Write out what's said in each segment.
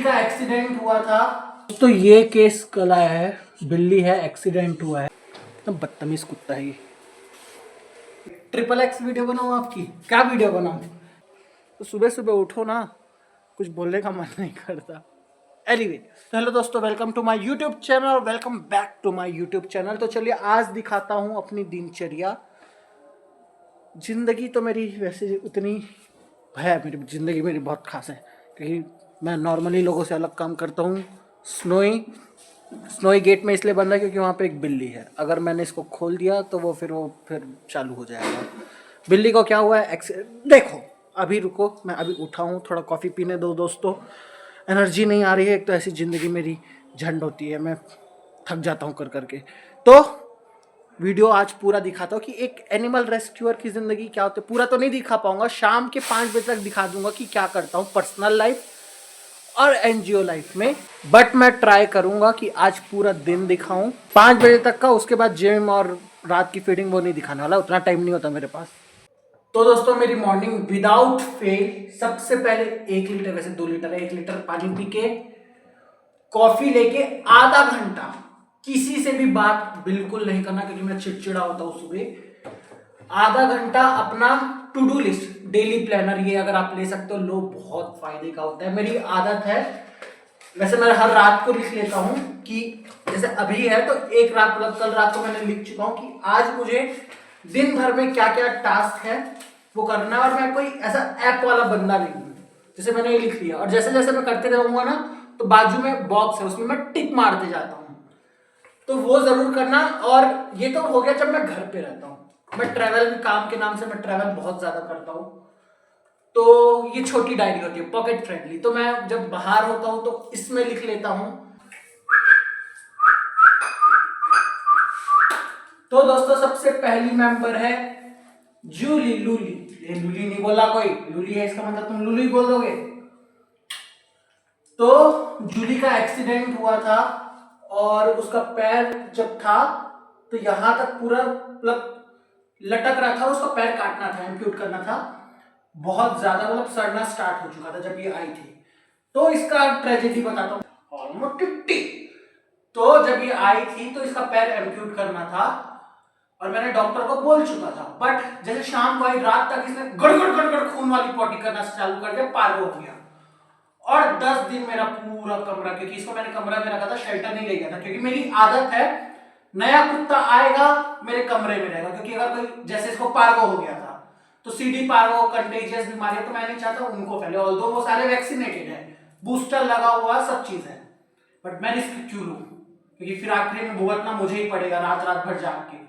का एक्सीडेंट हुआ था। तो ये केस कल आया है, बिल्ली है, एक्सीडेंट हुआ है। तो बदतमीज कुत्ता है ये। XXX वीडियो बनाऊँ आपकी? क्या वीडियो बनाऊँ? तो सुबह सुबह उठो ना, कुछ बोलने का मन नहीं करता। एनीवे, हेलो दोस्तों, welcome to my YouTube channel और welcome back to my YouTube channel. तो चलिए आज दिखाता हूँ अपनी दिनचर्या। जिंदगी तो मेरी वैसे उतनी है, मेरी जिंदगी मेरी बहुत खास है क्योंकि मैं नॉर्मली लोगों से अलग काम करता हूँ। स्नोई गेट में इसलिए बंद है क्योंकि वहाँ पे एक बिल्ली है। अगर मैंने इसको खोल दिया तो वो फिर चालू हो जाएगा। बिल्ली को क्या हुआ है? देखो अभी रुको, मैं अभी उठा हूँ, थोड़ा कॉफ़ी पीने दो दोस्तों। एनर्जी नहीं आ रही है, एक तो ऐसी ज़िंदगी मेरी झंड होती है, मैं थक जाता हूँ कर करके। तो वीडियो आज पूरा दिखाता हूँ कि एक एनिमल रेस्क्यूअर की ज़िंदगी क्या होती है। पूरा तो नहीं दिखा पाऊंगा, शाम के 5 बजे तक दिखा दूंगा कि क्या करता हूँ पर्सनल लाइफ और एनजीओ लाइफ में। बट मैं ट्राई करूंगा कि आज पूरा दिन दिखाऊं 5 बजे तक का। उसके बाद जिम और रात की फीडिंग वो नहीं दिखाने वाला, उतना टाइम नहीं होता मेरे पास। तो दोस्तों मेरी मॉर्निंग विदाउट फेल, सबसे पहले 1 लीटर, वैसे 2 लीटर है, 1 लीटर पानी पी के, कॉफी लेके आधा घंटा किसी से भी बात बिल्कुल नहीं करना क्योंकि मैं चिड़चिड़ा होता हूँ सुबह। आधा घंटा अपना to do list, daily planner, ये अगर आप ले सकते हो लो, बहुत फायदे का होता है। मेरी आदत है, वैसे मैं हर रात को लिख लेता हूँ कि जैसे अभी है तो एक रात, मतलब कल रात को मैंने लिख चुका हूँ कि आज मुझे दिन भर में क्या क्या टास्क है वो करना है। और मैं कोई ऐसा ऐप वाला बंदा नहीं हूँ, जैसे मैंने ये लिख लिया और जैसे जैसे मैं करते रहूंगा ना तो बाजू में बॉक्स है, उसमें मैं टिक मारते जाता हूँ। तो वो जरूर करना। और ये तो हो गया जब मैं घर पे रहता हूँ। मैं ट्रैवल, काम के नाम से मैं ट्रैवल बहुत ज्यादा करता हूँ, तो ये छोटी डायरी होती है, पॉकेट फ्रेंडली। तो मैं जब बाहर होता हूँ तो इसमें लिख लेता हूँ। तो दोस्तों सबसे पहली मेंबर है जूली, लूली। ये लूली नहीं बोला कोई, लूली है इसका मतलब तुम लूली बोल दोगे। तो जूली का एक्सीडेंट हुआ था और उसका पैर जब था तो यहां तक पूरा मतलब लटक रहा था, उसका पैर काटना था, एम्प्यूट करना था। बहुत ज्यादा मतलब सड़ना स्टार्ट हो चुका था जब ये आई थी। तो इसका ट्रेजेडी बताता हूँ, ऑलमोस्ट 50। तो जब ये आई थी तो इसका पैर एम्प्यूट करना था और मैंने डॉक्टर को बोल चुका था। बट जैसे शाम को आई, रात तक इसने गड़गड़ गड़गड़ खून वाली पॉटी करना चालू कर दिया, पार हो गया। और 10 दिन मेरा पूरा कमरा, क्योंकि इसको मैंने कमरा में रखा था, शेल्टर नहीं ले गया था, क्योंकि मेरी आदत है नया कुत्ता आएगा मेरे कमरे में रहेगा, क्योंकि अगर कोई, जैसे इसको पार्गो हो गया था तो सीडी पार्गो, कंटेजियस बीमारी, तो मैं नहीं चाहता उनको फैले। ऑल्दो वो सारे वैक्सीनेटेड है, बूस्टर लगा हुआ, सब चीज है, बट मैं रिस्क क्यों लूं, क्योंकि फिर आखिरी में भुगतना मुझे ही पड़ेगा रात रात भर जाग के।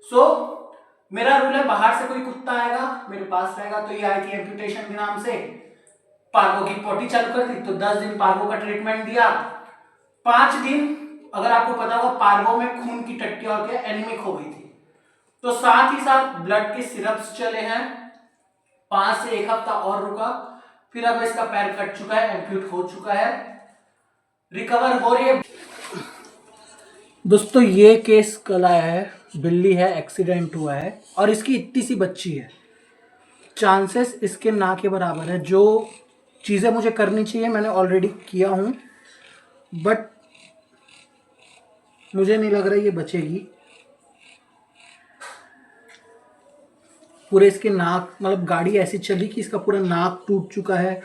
सो मेरा रूल है, बाहर से कोई कुत्ता आएगा मेरे पास रहेगा। तो ये आई थी एम्पुटेशन के नाम से, पार्गो की पॉटी चालू कर दी, तो 10 दिन पार्गो का ट्रीटमेंट दिया। 5 दिन, अगर आपको पता होगा, पार्गो में खून की टट्टियां होती है, एनीमिक हो गई थी, तो साथ ही साथ ब्लड के सिरप्स चले हैं। 5 से 1 हफ्ता और रुका, फिर अब इसका पैर कट चुका है, एम्प्यूट हो चुका है, रिकवर हो रही है। दोस्तों ये केस कल आया है, बिल्ली है, एक्सीडेंट हुआ है और इसकी इतनी सी बच्ची है। चांसेस इसके ना के बराबर है। जो चीज़ें मुझे करनी चाहिए मैंने ऑलरेडी किया हूँ, बट मुझे नहीं लग रहा ये बचेगी। पूरे इसके नाक, मतलब गाड़ी ऐसी चली कि इसका पूरा नाक टूट चुका है,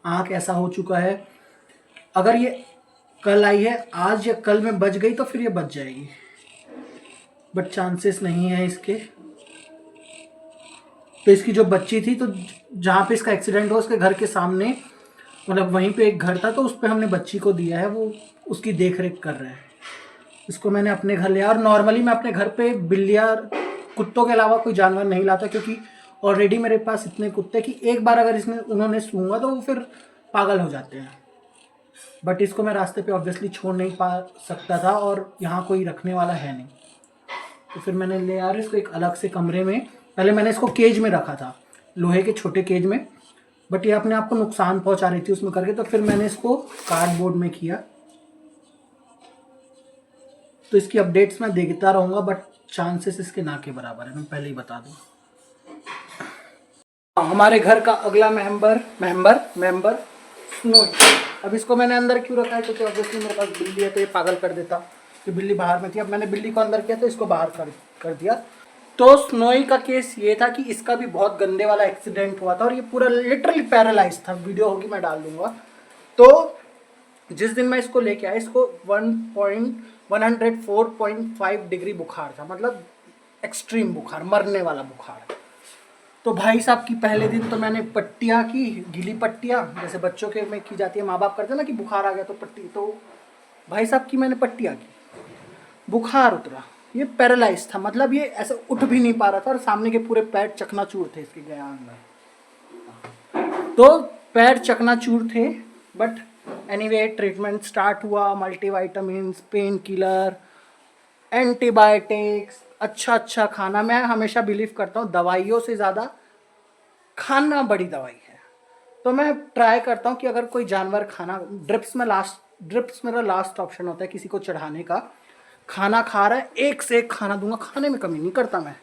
आँख ऐसा हो चुका है। अगर ये कल आई है, आज या कल में बच गई तो फिर ये बच जाएगी, बट चांसेस नहीं है इसके। तो इसकी जो बच्ची थी, तो जहाँ पे इसका एक्सीडेंट हुआ उसके घर के सामने, मतलब वहीं पे एक घर था, तो उस पर हमने बच्ची को दिया है, वो उसकी देख रेख कर रहे हैं। इसको मैंने अपने घर लिया और नॉर्मली मैं अपने घर पे बिल्लियाँ, कुत्तों के अलावा कोई जानवर नहीं लाता, क्योंकि ऑलरेडी मेरे पास इतने कुत्ते कि एक बार अगर उन्होंने सूंघा तो वो फिर पागल हो जाते हैं। बट इसको मैं रास्ते पे ऑब्वियसली छोड़ नहीं पा सकता था और यहाँ कोई रखने वाला है नहीं, तो फिर मैंने ले यार इसको एक अलग से कमरे में। पहले मैंने इसको केज में रखा था, लोहे के छोटे केज में, बट ये अपने आप को नुकसान पहुंचा रही थी उसमें करके, तो फिर मैंने इसको कार्डबोर्ड में किया। तो इसकी अपडेट्स मैं देखता रहूँगा, बट चांसेस इसके ना के बराबर है, मैं पहले ही बता दूँ। हमारे घर का अगला मेंबर स्नोई। अब इसको मैंने अंदर क्यों रखा है, क्योंकि ऑब्वियसली मेरे पास बिल्ली है तो ये पागल कर देता कि बिल्ली बाहर में थी। अब मैंने बिल्ली को अंदर किया तो इसको बाहर कर दिया। तो स्नोई का केस ये था कि इसका भी बहुत गंदे वाला एक्सीडेंट हुआ था और ये पूरा लिटरली पैरालाइज था। वीडियो होगी मैं डाल दूंगा। तो जिस दिन मैं इसको लेके आया, इसको 104.5 डिग्री बुखार था, मतलब एक्सट्रीम बुखार, मरने वाला बुखार। तो भाई साहब की पहले दिन तो मैंने पट्टियाँ की, गीली पट्टियाँ, जैसे बच्चों के में की जाती है, माँ बाप करते हैं ना कि बुखार आ गया तो पट्टी, तो भाई साहब की मैंने पट्टियाँ की, बुखार उतरा, ये पैरालाइज था, मतलब ये ऐसे उठ भी नहीं पा रहा था और सामने के पूरे पैर चकनाचूर थे इसके गया अंदर। तो पैर चकनाचूर थे, बट एनीवे ट्रीटमेंट स्टार्ट हुआ, मल्टीविटामिन, पेन किलर, एंटीबायोटिक्स, अच्छा खाना। मैं हमेशा बिलीव करता हूँ दवाइयों से ज़्यादा खाना बड़ी दवाई है। तो मैं ट्राई करता हूँ कि अगर कोई जानवर खाना, ड्रिप्स मेरा लास्ट ऑप्शन होता है किसी को चढ़ाने का। खाना खा रहा है, एक से एक खाना दूंगा, खाने में कमी नहीं करता मैं।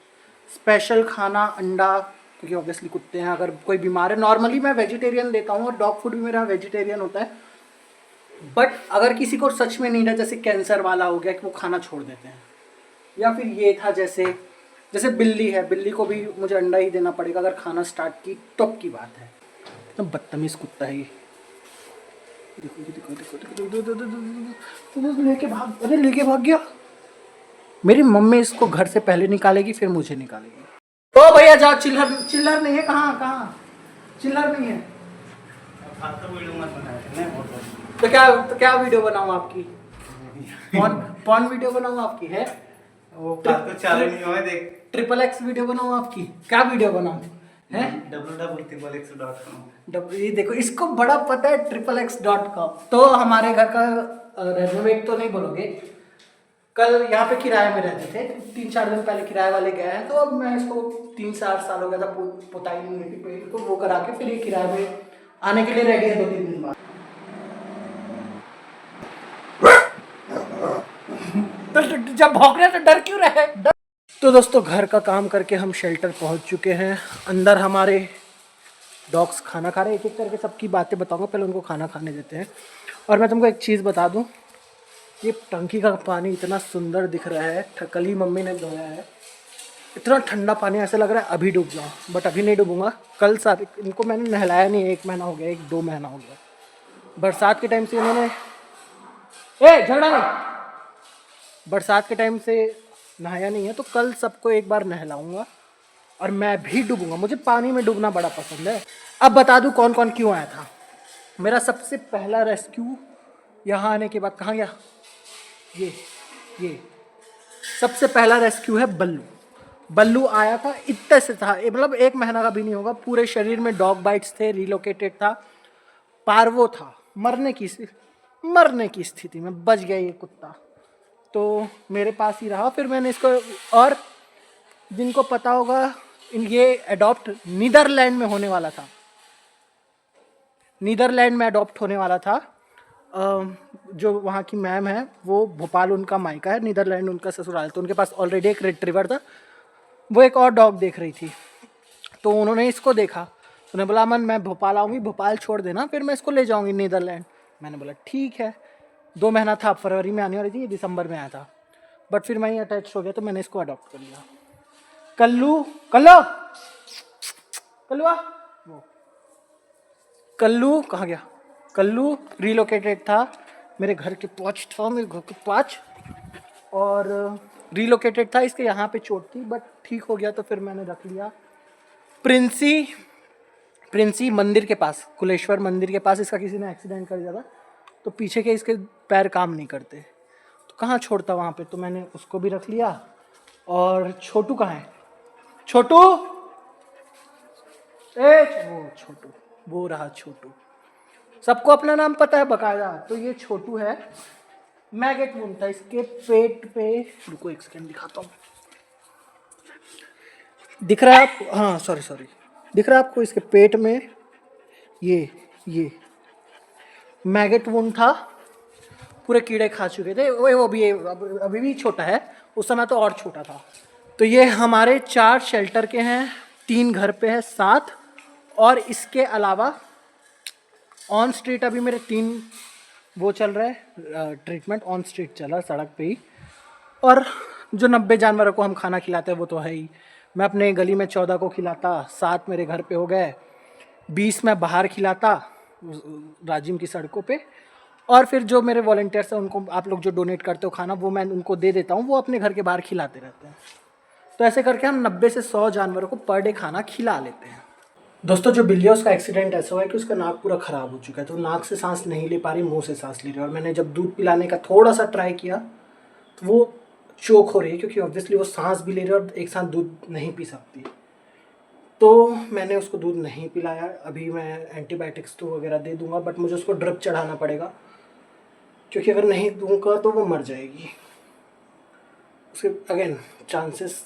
स्पेशल खाना, अंडा, क्योंकि ऑब्वियसली कुत्ते हैं, अगर कोई बीमार है, नॉर्मली मैं वेजिटेरियन देता हूँ और डॉग फूड भी मेरा वेजिटेरियन होता है। बट अगर किसी को सच में नीड है, जैसे कैंसर वाला हो गया कि वो खाना छोड़ देते हैं, या फिर ये था जैसे बिल्ली है, बिल्ली को भी मुझे अंडा ही देना पड़ेगा अगर खाना स्टार्ट की तब की बात है। तो बदतमीज कुत्ता है ये। देखो लेके भाग गया। मेरी मम्मी इसको घर से पहले निकालेगी फिर मुझे निकालेगी। तो भैया जाओ, चिल्लर नहीं है, कहाँ चिल्लर नहीं है। तो क्या वीडियो बनाऊँ आपकी? पॉन वीडियो बनाऊँ आपकी है? वो नहीं हुआ, देख XXX वीडियो बनाऊँ आपकी? क्या वीडियो बनाऊँ है? www.xx.com। ये देखो, इसको बड़ा पता है XXX.com। तो हमारे घर का रेनोवेट तो नहीं बोलोगे, कल यहाँ पे किराए में रहते थे, 3-4 दिन पहले किराए वाले गए हैं। तो अब मैं इसको 3-4 साल हो गया था, पुताई नहीं हुई थी पेड़, तो वो करा के फिर ये किराए में आने के लिए रेडी है 2-3 दिन बाद। तो जब भौंक रहे तो डर क्यों रहे? तो दोस्तों घर का काम करके हम शेल्टर पहुंच चुके हैं। अंदर हमारे डॉग्स खाना खा रहे हैं। एक एक करके सबकी बातें बताऊंगा, पहले उनको खाना खाने देते हैं। और मैं तुमको एक चीज़ बता दूं, ये टंकी का पानी इतना सुंदर दिख रहा है, कल ही मम्मी ने धोया है, इतना ठंडा पानी, ऐसा लग रहा है अभी डूब जाऊँ, बट अभी नहीं डूबूंगा। कल साथ इनको मैंने नहलाया नहीं, 1 महीना हो गया, 1-2 महीना हो गया। बरसात के टाइम से इन्होंने झगड़ा नहीं, बरसात के टाइम से नहाया नहीं है, तो कल सबको एक बार नहलाऊंगा और मैं भी डूबूंगा। मुझे पानी में डूबना बड़ा पसंद है। अब बता दूं कौन कौन क्यों आया था। मेरा सबसे पहला रेस्क्यू यहाँ आने के बाद कहाँ गया, ये सबसे पहला रेस्क्यू है बल्लू आया था, इतने से था, मतलब 1 महीना का भी नहीं होगा। पूरे शरीर में डॉग बाइट्स थे, रिलोकेटेड था, पार्वो था, मरने की स्थिति में बच गया ये कुत्ता। तो मेरे पास ही रहा। फिर मैंने इसको, और जिनको पता होगा, ये अडॉप्ट नीदरलैंड में होने वाला था, नीदरलैंड में अडॉप्ट होने वाला था। जो वहाँ की मैम है वो भोपाल उनका मायका है, नीदरलैंड उनका ससुराल। तो उनके पास ऑलरेडी एक रिट्रीवर था, वो एक और डॉग देख रही थी, तो उन्होंने इसको देखा, उन्होंने बोला अमन मैं भोपाल आऊँगी, भोपाल छोड़ देना, फिर मैं इसको ले जाऊँगी नीदरलैंड। मैंने बोला ठीक है। 2 महीना था, फरवरी में आने वाली थी, दिसंबर में आया था, बट फिर मैं ही अटैच हो गया तो मैंने इसको अडॉप्ट कर लिया। कल्लू कहाँ गया? कल्लू रिलोकेटेड था, मेरे घर के पाँच और रिलोकेटेड था। इसके यहाँ पे चोट थी, बट ठीक हो गया, तो फिर मैंने रख लिया। प्रिंसी मंदिर के पास, कुलेश्वर मंदिर के पास इसका किसी ने एक्सीडेंट कर दिया था, तो पीछे के इसके पैर काम नहीं करते, तो कहाँ छोड़ता वहाँ पे, तो मैंने उसको भी रख लिया। और छोटू कहाँ है? छोटू, वो रहा छोटू। सबको अपना नाम पता है बकायदा। तो ये छोटू है, मैगेट वुंड था इसके पेट पे, रुको 1 सेकंड दिखाता हूँ। दिख रहा है आपको? हाँ सॉरी, दिख रहा है आपको? इसके पेट में ये मैगेट वुंड था, पूरे कीड़े खा चुके थे। वो भी अभी भी छोटा है, उस समय तो और छोटा था। तो ये हमारे 4 शेल्टर के हैं, 3 घर पे है, 7, और इसके अलावा ऑन स्ट्रीट अभी मेरे 3 वो चल रहा है, ट्रीटमेंट ऑन स्ट्रीट चल रहा है, सड़क पे ही। और जो 90 जानवरों को हम खाना खिलाते हैं वो तो है ही। मैं अपने गली में 14 को खिलाता, 7 मेरे घर पे हो गए, 20 मैं बाहर खिलाता राजिम की सड़कों पे, और फिर जो मेरे वॉलंटियर्स हैं उनको आप लोग जो डोनेट करते हो खाना वो मैं उनको दे देता हूँ, वो अपने घर के बाहर खिलाते रहते हैं। तो ऐसे करके हम 90 से 100 जानवरों को पर डे खाना खिला लेते हैं। दोस्तों जो बिल्ली है उसका एक्सीडेंट ऐसा हुआ है कि उसका नाक पूरा ख़राब हो चुका है, तो नाक से सांस नहीं ले पा रही, मुंह से सांस ले रही है। और मैंने जब दूध पिलाने का थोड़ा सा ट्राई किया तो वो चोक हो रही है, क्योंकि ऑब्वियसली वो सांस भी ले रही है और एक साथ दूध नहीं पी सकती। तो मैंने उसको दूध नहीं पिलाया। अभी मैं एंटीबायोटिक्स तो वगैरह दे दूंगा, बट मुझे उसको ड्रिप चढ़ाना पड़ेगा, क्योंकि अगर नहीं दूंगा तो वो मर जाएगी। उसके अगेन चांसेस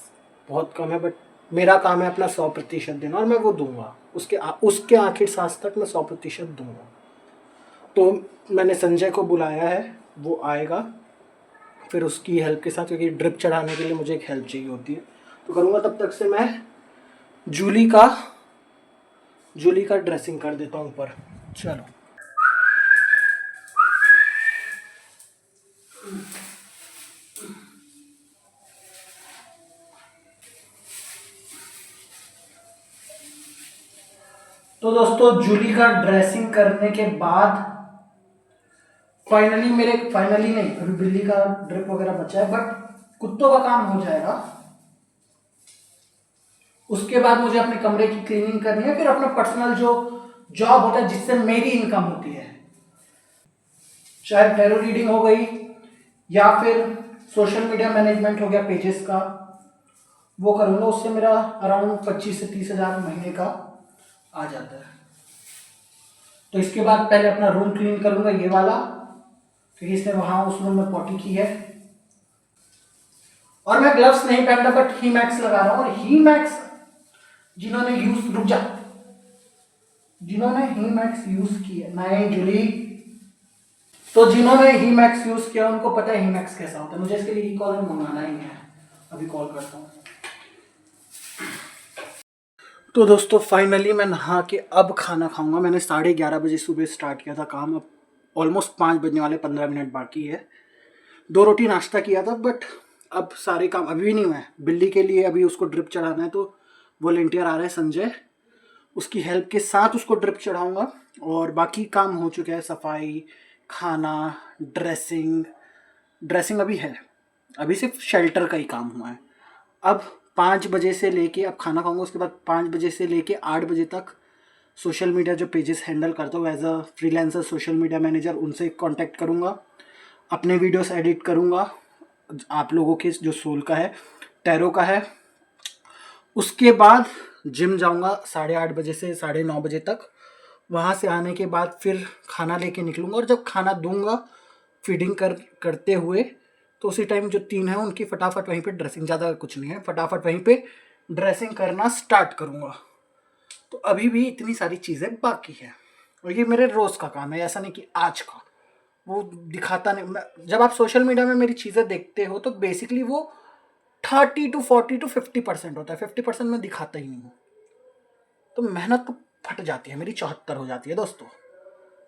बहुत कम है, बट मेरा काम है अपना 100% देना, और मैं वो दूंगा। उसके आखिर सांस तक मैं 100% दूंगा। तो मैंने संजय को बुलाया है, वो आएगा फिर उसकी हेल्प के साथ, क्योंकि ड्रिप चढ़ाने के लिए मुझे एक हेल्प चाहिए होती है, तो करूँगा। तब तक से मैं जूली का ड्रेसिंग कर देता हूँ ऊपर। चलो तो दोस्तों जूली का ड्रेसिंग करने के बाद फाइनली नहीं, अभी बिल्ली का ड्रिप वगैरह बचा है, बट कुत्तों का काम हो जाएगा। उसके बाद मुझे अपने कमरे की क्लीनिंग करनी है, फिर अपना पर्सनल जो जॉब होता है जिससे मेरी इनकम होती है, चाहे टैरो रीडिंग हो गई या फिर सोशल मीडिया मैनेजमेंट हो गया पेजेस का, वो करूँगा। उससे मेरा अराउंड 25 से 30 हज़ार महीने का आ जाता है। तो इसके बाद पहले अपना रूम क्लीन करूँगा, ये वाला, क्योंकि इसने वहाँ उस रूम में पॉटी की है। और मैं ग्लव्स नहीं पहनता, बट ही मैक्स लगा रहा हूँ। और ही मैक्स जिन्होंने ही मैक्स यूज किया, नहीं जूली, तो जिन्होंने ही मैक्स यूज किया उनको पता है ही मैक्स कैसा होता है। मुझे इसके लिए ही कॉलर मंगाना ही है, अभी कॉल करता हूँ। तो दोस्तों फाइनली मैं नहा के अब खाना खाऊंगा। मैंने 11:30 बजे सुबह स्टार्ट किया था काम, अब ऑलमोस्ट 5 बजने वाले, 15 मिनट बाकी है। 2 रोटी नाश्ता किया था, बट अब सारे काम अभी भी नहीं हुए। बिल्ली के लिए अभी उसको ड्रिप चढ़ाना है, तो वॉलेंटियर आ रहा है संजय, उसकी हेल्प के साथ उसको ड्रिप चढ़ाऊंगा। और बाकी काम हो चुके हैं, सफाई, खाना, ड्रेसिंग अभी है, अभी सिर्फ शेल्टर का ही काम हुआ है। अब 5 बजे से लेके, अब खाना खाऊंगा, उसके बाद 5 बजे से लेके 8 बजे तक सोशल मीडिया जो पेजेस हैंडल करता हूँ as a freelancer social media manager, उनसे कांटेक्ट करूँगा, अपने वीडियोस एडिट करूँगा, आप लोगों के जो सोल का है, टैरो का है। उसके बाद जिम जाऊँगा 8:30 बजे से 9:30 बजे तक। वहाँ से आने के बाद फिर खाना लेके निकलूँगा, और जब खाना दूंगा फीडिंग करते हुए, तो उसी टाइम जो 3 है उनकी फटाफट वहीं पे ड्रेसिंग, ज़्यादा कुछ नहीं है, फटाफट वहीं पे ड्रेसिंग करना स्टार्ट करूँगा। तो अभी भी इतनी सारी चीज़ें बाकी है, और ये मेरे रोज़ का काम है, ऐसा नहीं कि आज का। वो दिखाता नहीं। जब आप सोशल मीडिया में मेरी चीज़ें देखते हो तो बेसिकली वो 30 to 40 to 50% होता है, 50% में दिखाता ही नहीं हूँ। तो मेहनत तो फट जाती है मेरी, 74 हो जाती है दोस्तों।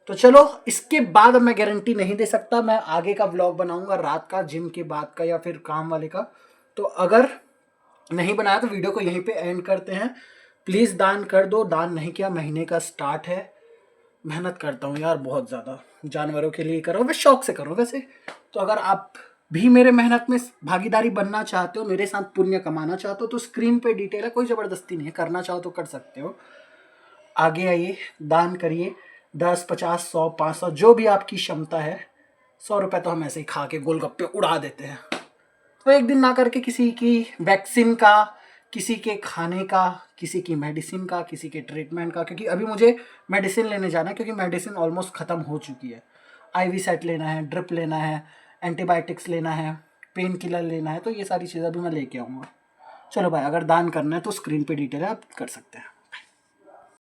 तो चलो, इसके बाद अब मैं गारंटी नहीं दे सकता, मैं आगे का व्लॉग बनाऊंगा रात का, जिम के बाद का या फिर काम वाले का। तो अगर नहीं बनाया तो वीडियो को यहीं पे एंड करते हैं। प्लीज़ दान कर दो, दान नहीं किया, महीने का स्टार्ट है। मेहनत करता हूँ यार बहुत ज़्यादा, जानवरों के लिए करो, मैं शौक से करो वैसे। तो अगर आप भी मेरे मेहनत में भागीदारी बनना चाहते हो, मेरे साथ पुण्य कमाना चाहते हो, तो स्क्रीन पे डिटेल है, कोई ज़बरदस्ती नहीं है, करना चाहो तो कर सकते हो। आगे आइए, दान करिए, 10, 50, 100, 500, जो भी आपकी क्षमता है। 100 रुपये तो हम ऐसे ही खा के गोलगप्पे उड़ा देते हैं। तो एक दिन ना करके किसी की वैक्सीन का, किसी के खाने का, किसी की मेडिसिन का, किसी के ट्रीटमेंट का, क्योंकि अभी मुझे मेडिसिन लेने जाना है, क्योंकि मेडिसिन ऑलमोस्ट ख़त्म हो चुकी है। IV सेट लेना है, ड्रिप लेना है, एंटीबायोटिक्स लेना है, पेन किलर लेना है, तो ये सारी चीज़ें अभी मैं लेके आऊँगा। चलो भाई, अगर दान करना है तो स्क्रीन पे डिटेल है, आप कर सकते हैं।